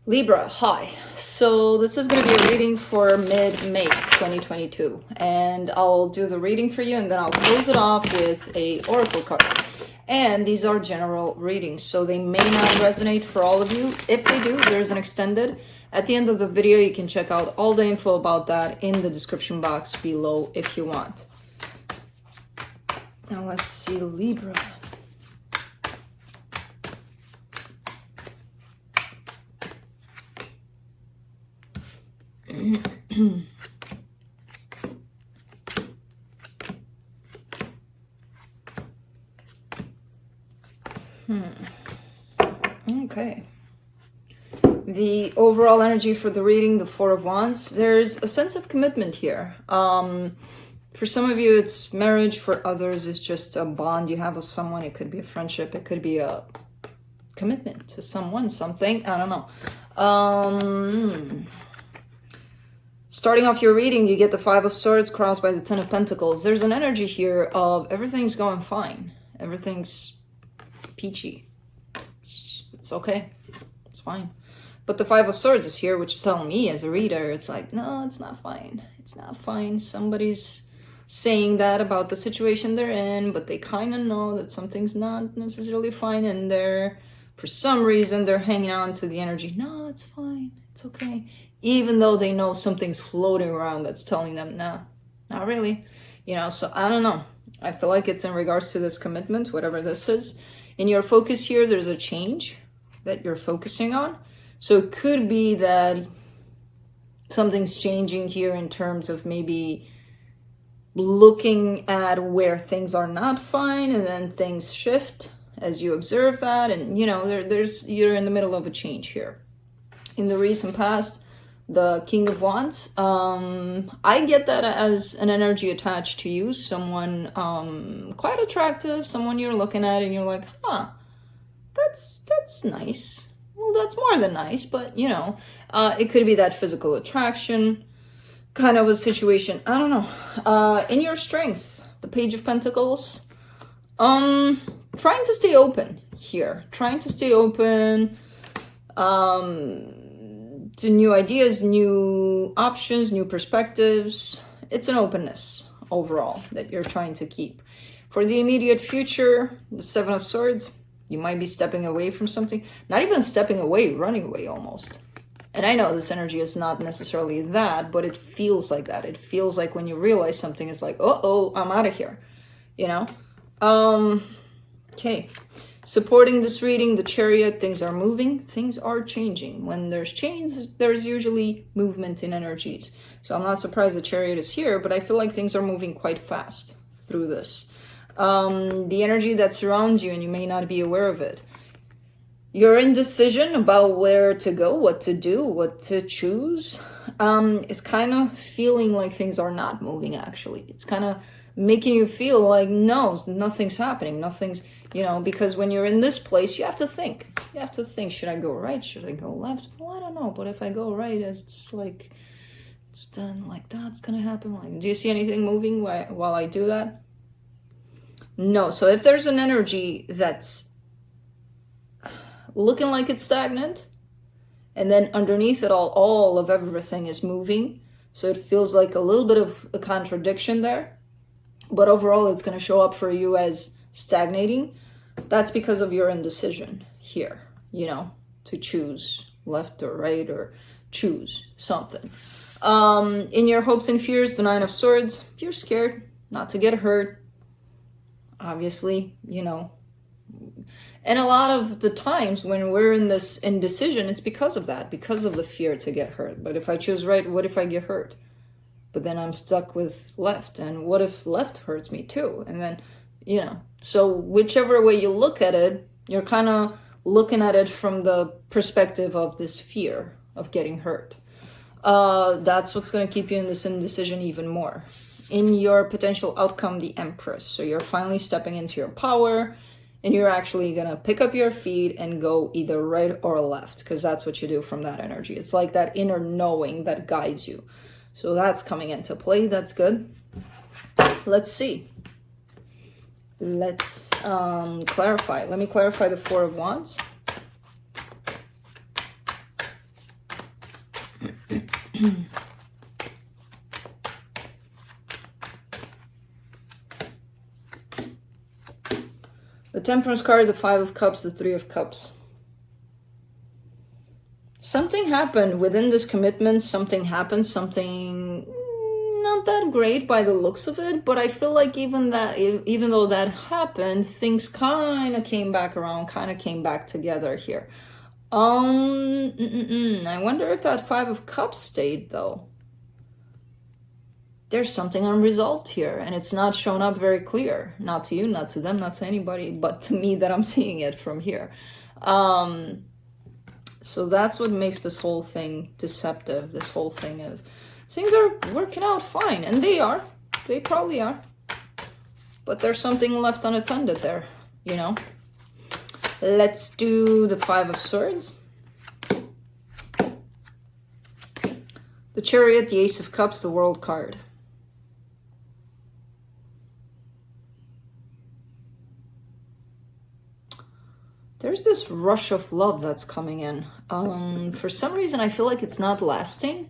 Libra, hi. So this is going to be a reading for mid-May 2022, and I'll do the reading for you and then I'll close it off with a oracle card. And these are general readings, so they may not resonate for all of you. If they do, there's an extended. At the end of the video, you can check out all the info about that in the description box below if you want. Now let's see, Libra. Okay. The overall energy for the reading, the Four of Wands, there's a sense of commitment here. For some of you, it's marriage. For others, it's just a bond you have with someone. It could be a friendship. It could be a commitment to someone, something. I don't know. Starting off your reading, you get the Five of Swords crossed by the Ten of Pentacles. There's an energy here of everything's going fine. Everything's peachy. It's okay. It's fine. But the Five of Swords is here, which is telling me as a reader, it's like, no, it's not fine. It's not fine. Somebody's saying that about the situation they're in, but they kind of know that something's not necessarily fine, and for some reason, they're hanging on to the energy. No, it's fine. It's okay. Even though they know something's floating around that's telling them, no, not really. You know, so I don't know. I feel like it's in regards to this commitment, whatever this is. In your focus here, there's a change that you're focusing on. So it could be that something's changing here in terms of maybe looking at where things are not fine, and then things shift as you observe that. And, you know, you're in the middle of a change here. In the recent past, the King of Wands, I get that as an energy attached to you, someone quite attractive, someone you're looking at and you're like, huh, that's nice. Well, that's more than nice, but you know, it could be that physical attraction kind of a situation. I don't know. In your strength, the Page of Pentacles, trying to stay open here, trying to stay open, to new ideas, new options, new perspectives. It's an openness overall that you're trying to keep. For the immediate future, the Seven of Swords, you might be stepping away from something. Not even stepping away, running away almost. And I know this energy is not necessarily that, but it feels like that. It feels like when you realize something, it's like, uh-oh, I'm out of here. You know? Okay. Supporting this reading, the Chariot, things are moving, things are changing. When there's change, there's usually movement in energies. So I'm not surprised the Chariot is here, but I feel like things are moving quite fast through this. The energy that surrounds you, and you may not be aware of it. Your indecision about where to go, what to do, what to choose, is kind of feeling like things are not moving, actually. It's kind of making you feel like, no, nothing's happening, nothing's... You know, because when you're in this place, you have to think. You have to think, should I go right? Should I go left? Well, I don't know. But if I go right, it's like, it's done like that's going to happen. Like, do you see anything moving while I do that? No. So if there's an energy that's looking like it's stagnant, and then underneath it all of everything is moving, so it feels like a little bit of a contradiction there. But overall, it's going to show up for you as stagnating. That's because of your indecision here, you know, to choose left or right or choose something. In your hopes and fears, the Nine of Swords, you're scared not to get hurt, obviously, you know. And a lot of the times when we're in this indecision, it's because of that, because of the fear to get hurt. But if I choose right, what if I get hurt? But then I'm stuck with left, and what if left hurts me too? And then, you know, so whichever way you look at it, you're kind of looking at it from the perspective of this fear of getting hurt. That's what's going to keep you in this indecision even more. In your potential outcome, the Empress. So you're finally stepping into your power, and you're actually going to pick up your feet and go either right or left, because that's what you do from that energy. It's like that inner knowing that guides you. So that's coming into play. That's good. Let's see. Let's clarify. Let me clarify the Four of Wands. The Temperance card, the Five of Cups, the Three of Cups. Something happened within this commitment. Something happened. Something not that great by the looks of it. But I feel like even though that happened, things kind of came back around, kind of came back together here. I wonder if that Five of Cups stayed though. There's something unresolved here, and it's not shown up very clear. Not to you, not to them, not to anybody, but to me that I'm seeing it from here. So that's what makes this whole thing deceptive. This whole thing is, things are working out fine, and they are. They probably are. But there's something left unattended there, you know? Let's do the Five of Swords. The Chariot, the Ace of Cups, the World card. There's this rush of love that's coming in. For some reason, I feel like it's not lasting.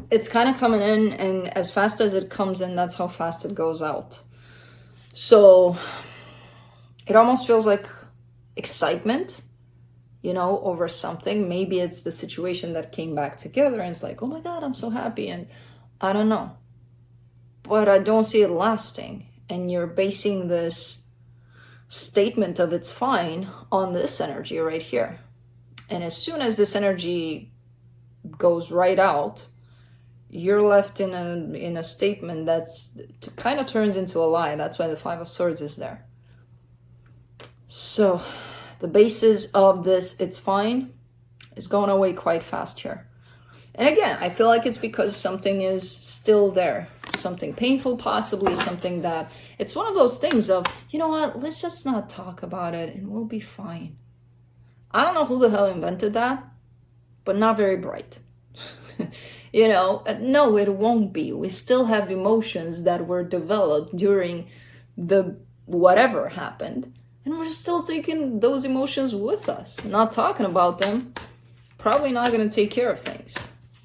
It's kind of coming in, and as fast as it comes in, that's how fast it goes out. So it almost feels like excitement, you know, over something. Maybe it's the situation that came back together, and it's like, oh my God, I'm so happy. And I don't know. But I don't see it lasting. And you're basing this statement of it's fine on this energy right here. And as soon as this energy goes right out, you're left in a statement that's kind of turns into a lie. That's why the Five of Swords is there. So the basis of this it's fine is going away quite fast here. And again, I feel like it's because something is still there. Something painful, possibly something that, it's one of those things of, you know what, let's just not talk about it and we'll be fine. I don't know who the hell invented that, but not very bright. You know, no, it won't be. We still have emotions that were developed during the whatever happened, and we're still taking those emotions with us, not talking about them. Probably not going to take care of things,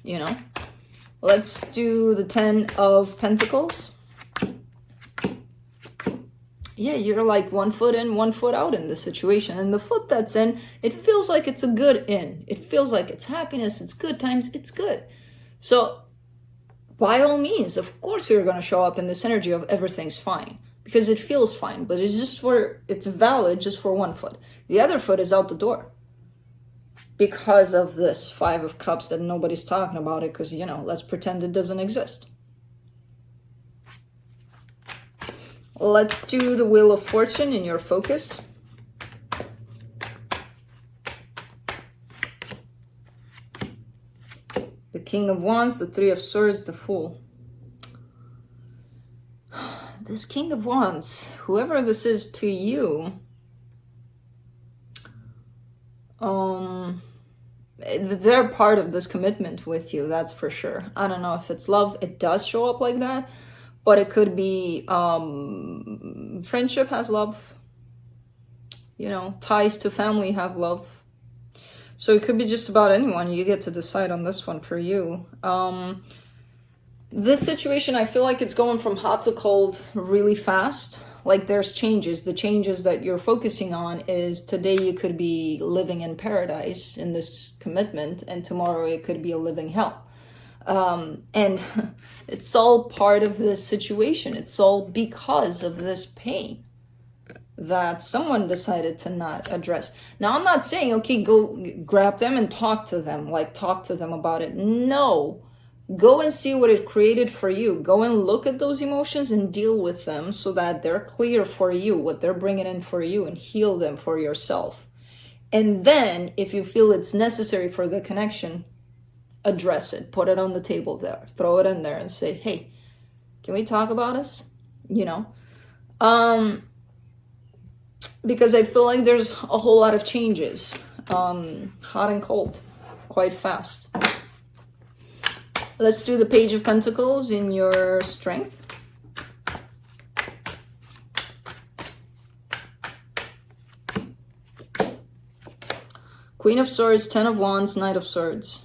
you know. Let's do the Ten of Pentacles. Yeah, you're like 1 foot in, 1 foot out in this situation. And the foot that's in, it feels like it's a good in. It feels like it's happiness, it's good times, it's good. So by all means, of course you're going to show up in this energy of everything's fine. Because it feels fine, but it's valid just for 1 foot. The other foot is out the door. Because of this Five of Cups that nobody's talking about it, because, you know, let's pretend it doesn't exist. Let's do the Wheel of Fortune in your focus. The King of Wands, the Three of Swords, the Fool. This King of Wands, whoever this is to you, they're part of this commitment with you, that's for sure. I don't know if it's love, it does show up like that, but it could be friendship has love, you know, ties to family have love. So it could be just about anyone. You get to decide on this one for you. This situation, I feel like it's going from hot to cold really fast. Like there's changes. The changes that you're focusing on is today you could be living in paradise in this commitment, and tomorrow it could be a living hell. And it's all part of this situation. It's all because of this pain that someone decided to not address. Now, I'm not saying, okay, go grab them and talk to them, like talk to them about it. No. Go and see what it created for you. Go and look at those emotions and deal with them so that they're clear for you, what they're bringing in for you, and heal them for yourself. And then, if you feel it's necessary for the connection, address it. Put it on the table there. Throw it in there and say, hey, can we talk about this? You know? Because I feel like there's a whole lot of changes. Hot and cold. Quite fast. Let's do the Page of Pentacles in your strength. Queen of Swords, Ten of Wands, Knight of Swords.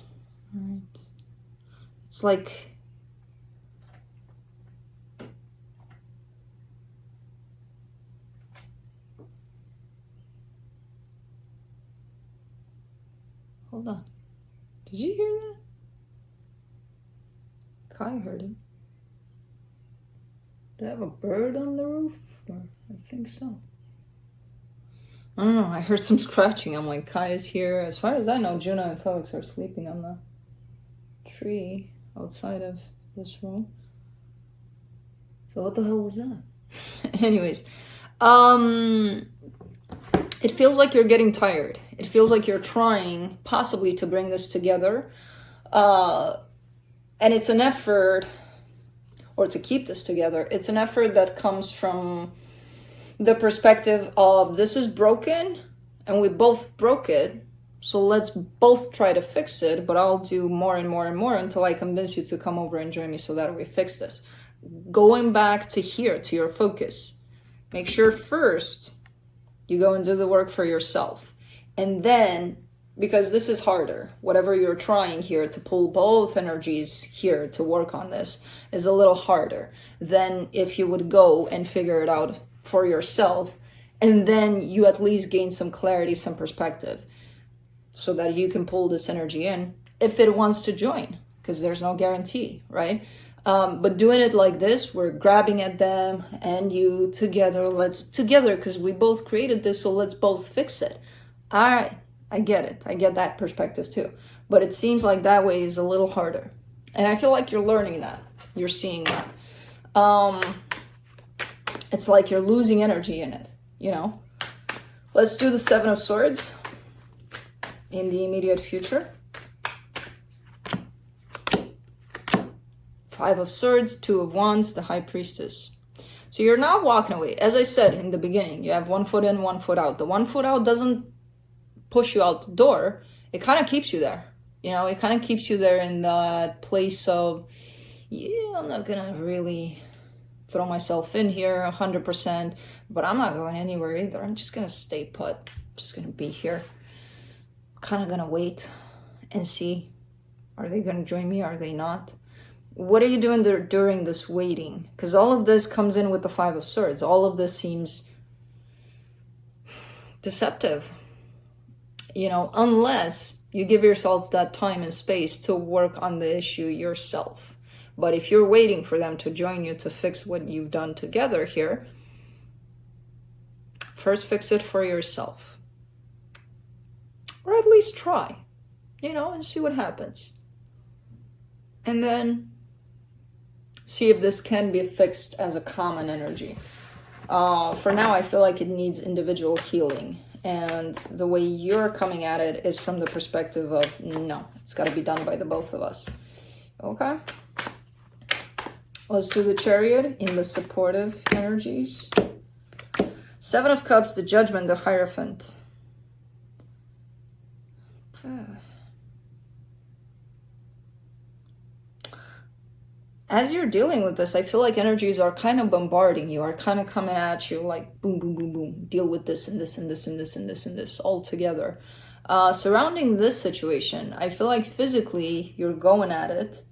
All right. It's like, hold on. Did you hear that? Kai heard it. Do I have a bird on the roof? I think so. I don't know. I heard some scratching. I'm like, Kai is here. As far as I know, Juno and Felix are sleeping on the tree outside of this room. So what the hell was that? Anyways, it feels like you're getting tired. It feels like you're trying possibly to bring this together. And it's an effort, or to keep this together. It's an effort that comes from the perspective of this is broken and we both broke it. So let's both try to fix it, but I'll do more and more and more until I convince you to come over and join me so that we fix this. Going back to here, to your focus. Make sure first you go and do the work for yourself. And then, because this is harder, whatever you're trying here to pull both energies here to work on this is a little harder than if you would go and figure it out for yourself. And then you at least gain some clarity, some perspective, so that you can pull this energy in if it wants to join, because there's no guarantee, right? But doing it like this, we're grabbing at them and you together, because we both created this, so let's both fix it. All right, I get it. I get that perspective too. But it seems like that way is a little harder. And I feel like you're learning that. You're seeing that. It's like you're losing energy in it, you know? Let's do the Seven of Swords in the immediate future. Five of Swords, Two of Wands, the High Priestess. So you're not walking away. As I said in the beginning, you have 1 foot in, 1 foot out. The 1 foot out doesn't push you out the door. It kind of keeps you there. You know, it kind of keeps you there in that place of, yeah, I'm not going to really throw myself in here 100%, but I'm not going anywhere either. I'm just going to stay put. Just going to be here. Kind of going to wait and see. Are they going to join me? Are they not? What are you doing there during this waiting? Because all of this comes in with the Five of Swords. All of this seems deceptive. You know, unless you give yourself that time and space to work on the issue yourself. But if you're waiting for them to join you to fix what you've done together here, first fix it for yourself. Or at least try, you know, and see what happens. And then see if this can be fixed as a common energy. For now, I feel like it needs individual healing. And the way you're coming at it is from the perspective of, no, it's got to be done by the both of us. Okay? Let's do the Chariot in the supportive energies. Seven of Cups, the Judgment, the Hierophant. As you're dealing with this, I feel like energies are kind of bombarding you, are kind of coming at you like boom, boom, boom, boom. Deal with this and this and this and this and this and this all together. Surrounding this situation, I feel like physically you're going at it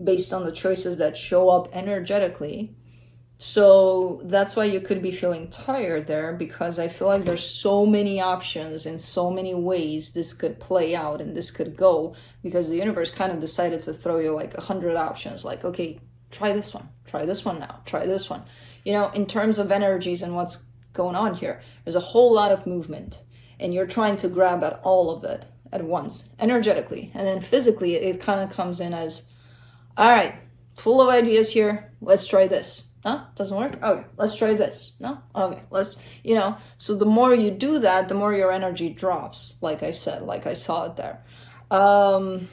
based on the choices that show up energetically. So that's why you could be feeling tired there, because I feel like there's so many options and so many ways this could play out and this could go, because the universe kind of decided to throw you like 100 options. Like, okay, try this one now, try this one. You know, in terms of energies and what's going on here, there's a whole lot of movement and you're trying to grab at all of it at once, energetically. And then physically, it kind of comes in as, all right, full of ideas here. Let's try this. Huh? Doesn't work? Okay, let's try this. No? Okay, let's, you know, so the more you do that, the more your energy drops, like I said, like I saw it there. I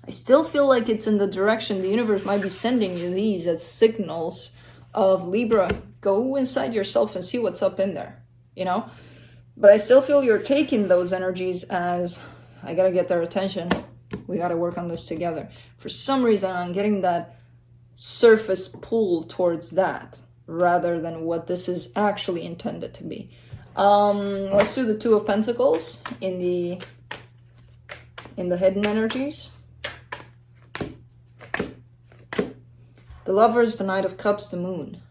still feel like it's in the direction the universe might be sending you these as signals of Libra. Go inside yourself and see what's up in there, you know? But I still feel you're taking those energies as, I gotta get their attention. We gotta work on this together. For some reason, I'm getting that surface pull towards that rather than what this is actually intended to be. Let's do the Two of Pentacles in the hidden energies. The Lovers, the Knight of Cups, the Moon.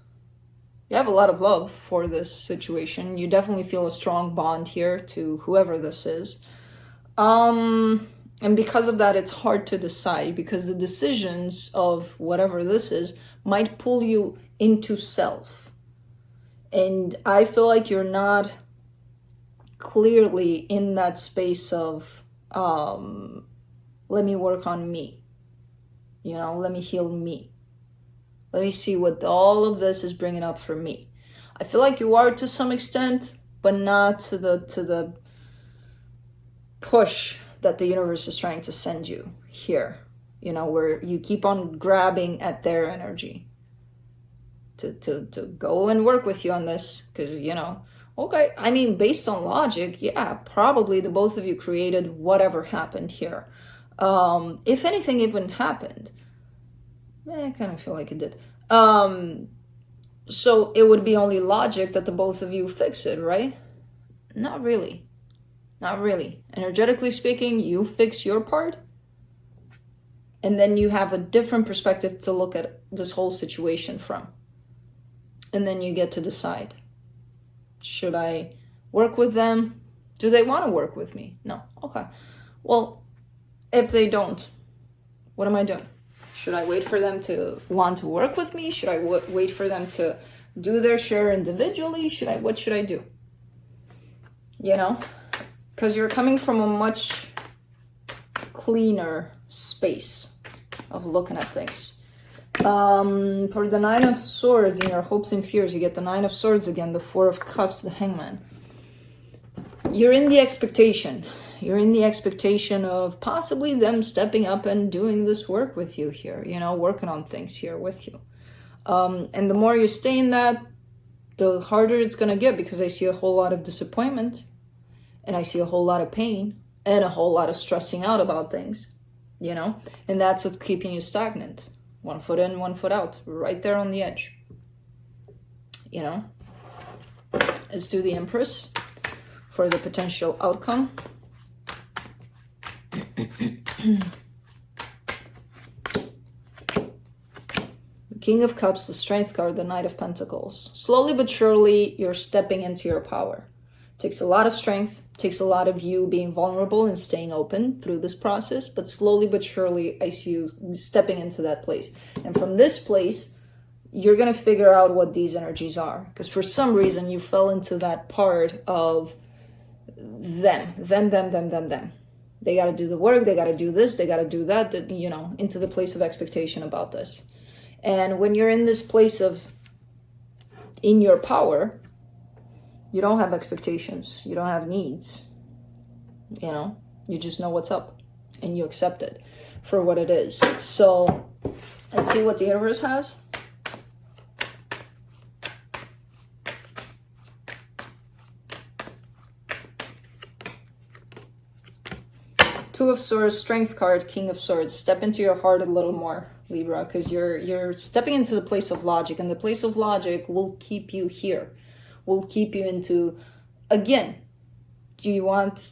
You have a lot of love for this situation. You definitely feel a strong bond here to whoever this is. And because of that, it's hard to decide, because the decisions of whatever this is might pull you into self. And I feel like you're not clearly in that space of, let me work on me. You know, let me heal me. Let me see what all of this is bringing up for me. I feel like you are to some extent, but not to the push that the universe is trying to send you here. You know, where you keep on grabbing at their energy to go and work with you on this. Because, you know, okay, I mean, based on logic, yeah, probably the both of you created whatever happened here. If anything even happened. I kind of feel like it did. So it would be only logic that the both of you fix it, right? Not really. Not really. Energetically speaking, you fix your part. And then you have a different perspective to look at this whole situation from. And then you get to decide. Should I work with them? Do they want to work with me? No. Okay. Well, if they don't, what am I doing? Should I wait for them to want to work with me? Should I wait for them to do their share individually? What should I do? You know? Because you're coming from a much cleaner space of looking at things. For the Nine of Swords in your hopes and fears, you get the Nine of Swords again, the Four of Cups, the Hangman. You're in the expectation. You're in the expectation of possibly them stepping up and doing this work with you here, you know, working on things here with you. And the more you stay in that, the harder it's going to get, because I see a whole lot of disappointment, and I see a whole lot of pain, and a whole lot of stressing out about things, you know, and that's what's keeping you stagnant. 1 foot in, 1 foot out, right there on the edge, you know. Let's do the Empress for the potential outcome. The King of Cups, the Strength card, the Knight of Pentacles. Slowly but surely, you're stepping into your power. Takes a lot of strength, takes a lot of you being vulnerable and staying open through this process, but slowly but surely I see you stepping into that place. And from this place, you're going to figure out what these energies are. Because for some reason, you fell into that part of them. They got to do the work, they got to do this, they got to do that, you know, into the place of expectation about this. And when you're in this place of, in your power, you don't have expectations, you don't have needs, you know, you just know what's up and you accept it for what it is. So let's see what the universe has. Two of Swords, Strength card, King of Swords. Step into your heart a little more, Libra, because you're stepping into the place of logic, and the place of logic will keep you here. Will keep you into, again, do you want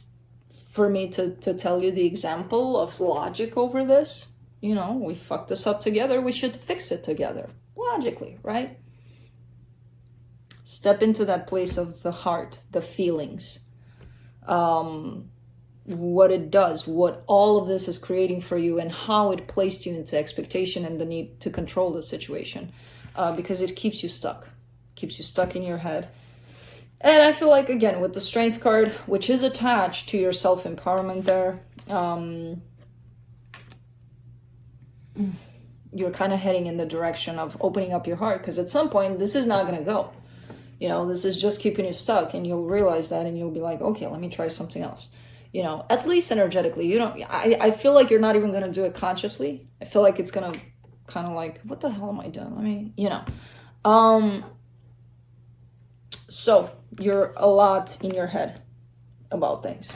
for me to tell you the example of logic over this? You know, we fucked this up together, we should fix it together. Logically, right? Step into that place of the heart, the feelings. What it does, what all of this is creating for you, and how it placed you into expectation and the need to control the situation. Because it keeps you stuck. Keeps you stuck in your head. And I feel like, again, with the Strength card, which is attached to your self-empowerment there, you're kind of heading in the direction of opening up your heart, because at some point, this is not going to go. You know, this is just keeping you stuck, and you'll realize that, and you'll be like, okay, let me try something else. You know, at least energetically. You don't, I feel like you're not even going to do it consciously. I feel like it's going to kind of like, what the hell am I doing? I mean, you know. So you're a lot in your head about things.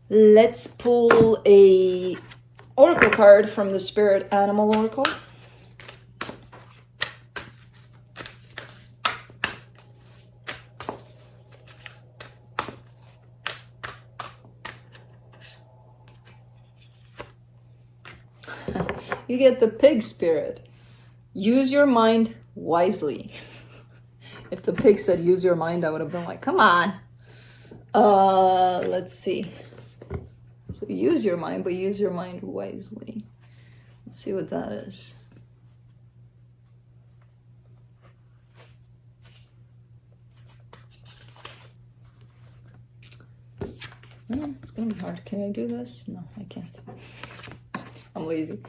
Let's pull a oracle card from the Spirit Animal Oracle. You get the Pig Spirit. use your mind wisely. If the pig said use your mind, I would have been like, come on. Let's see. So use your mind, but use your mind wisely. Let's see what that is. It's gonna be hard. Can I do this? No, I can't. I'm lazy.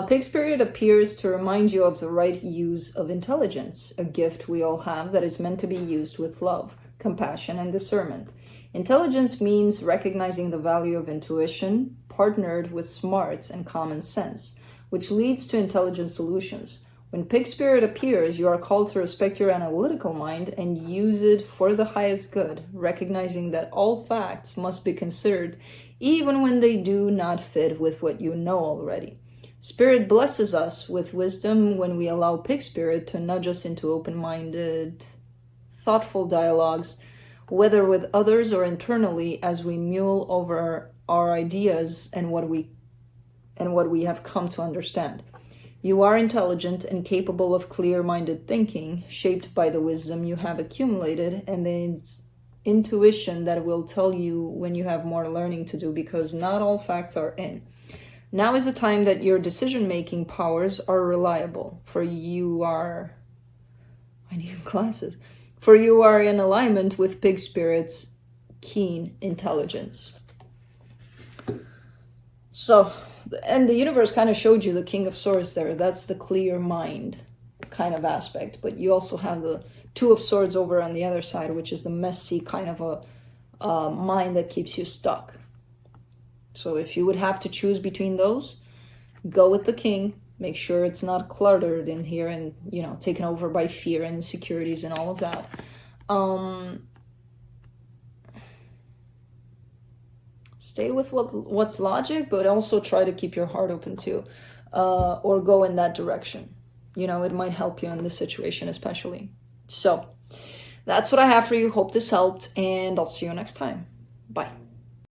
Pig spirit appears to remind you of the right use of intelligence, a gift we all have that is meant to be used with love, compassion, and discernment. Intelligence means recognizing the value of intuition, partnered with smarts and common sense, which leads to intelligent solutions. When pig spirit appears, you are called to respect your analytical mind and use it for the highest good, recognizing that all facts must be considered, even when they do not fit with what you know already. Spirit blesses us with wisdom when we allow pig spirit to nudge us into open-minded, thoughtful dialogues, whether with others or internally, as we mule over our ideas and what we have come to understand. You are intelligent and capable of clear-minded thinking, shaped by the wisdom you have accumulated and the intuition that will tell you when you have more learning to do, because not all facts are in. Now is the time that your decision-making powers are reliable, for you are... I need glasses. For you are in alignment with pig spirit's keen intelligence. So, and the universe kind of showed you the King of Swords there. That's the clear mind kind of aspect. But you also have the Two of Swords over on the other side, which is the messy kind of a mind that keeps you stuck. So if you would have to choose between those, go with the King. Make sure it's not cluttered in here and, you know, taken over by fear and insecurities and all of that. Stay with what's logic, but also try to keep your heart open too, or go in that direction. You know, it might help you in this situation especially. So that's what I have for you. Hope this helped, and I'll see you next time. Bye.